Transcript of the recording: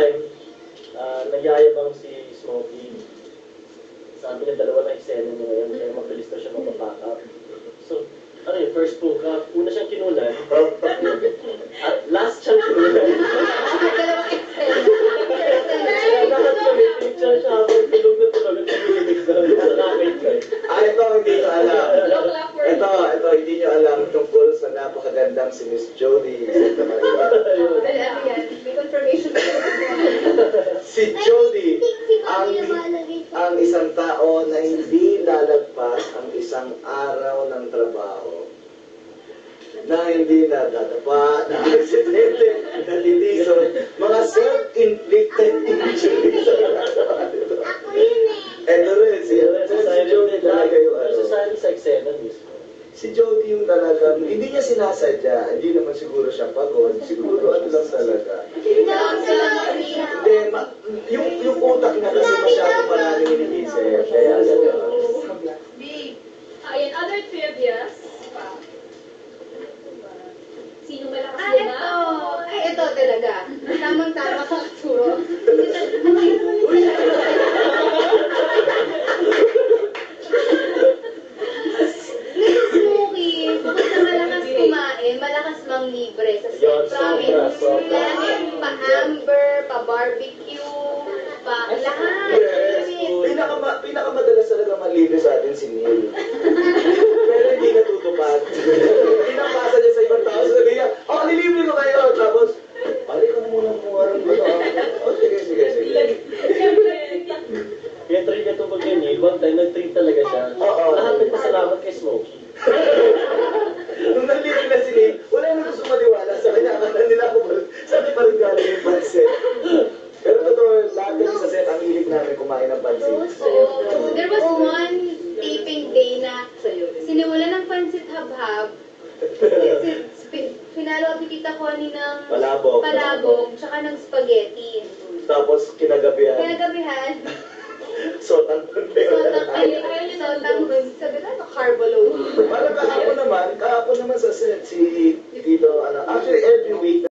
time, nagyayabang si Smokey. Sabi niya, dalawa na eksena niya ngayon, kaya mabilis na siya mapapack up. So, ano yun, first book, una siyang kinunan, at last siyang kinunan. Dalawang eksena. Kaya lahat kami, picture siya habang tulog na tulog, at namilimig sa nakakit ko. Ito, hindi nyo alam. Ito, hindi nyo alam tungkol sa napakagandang si Miss Jody Santa Maria. May confirmation. Si Jody, ang isang tao na hindi lalagpas ang isang araw ng trabaho, na hindi nadadapa, na aksidente, nalilison, mga self-inflicted injuries. Ako yun eh. Ito rin, si Jody talaga yung ano. Nasasali sa eksena mismo. Si Jody yung talagang, hindi niya sinasadya, hindi naman siguro siya pagod, siguro ano lang talaga. Hindi, yung utak niya kasi masyado maraming iniisip, kaya Ayan, other trivias. Sino malakas lumaban? Ito talaga. Tamang-tama sa tsuro. Smokey, bukod na malakas kumain, malakas mang libre. Sa promise, laging pa-amber, pa-barbecue, lahat. Pinakamadalas talaga malibre sa atin si Neil. Pero hindi natutupad. Pinapasa niya sa ibang tao, sabi niya, nilibre ko kayo. Tapos, pare ka muna pumarang ba? Sige. Kaya trivia tungkol kay Neil, one time nag-treat talaga siya. Lahat nagpasalamat kay Smokey. Nung nalibre na si Neil, wala na gusto maniwala sa kanya. Akala nila ako ba? Sabi pa rin galing yung pansit. Pero totoo, lahat kami sa set, ang hilig namin kumain ng pansit. There was one taping day na sinimula ng pansit habhab. Pinalo ni Tita Connie ng palabog, tsaka ng spaghetti. Tapos kinagabihan. Sotang Sabi na, carbo load. Parang kahapon naman sa set, si Tito, actually every week,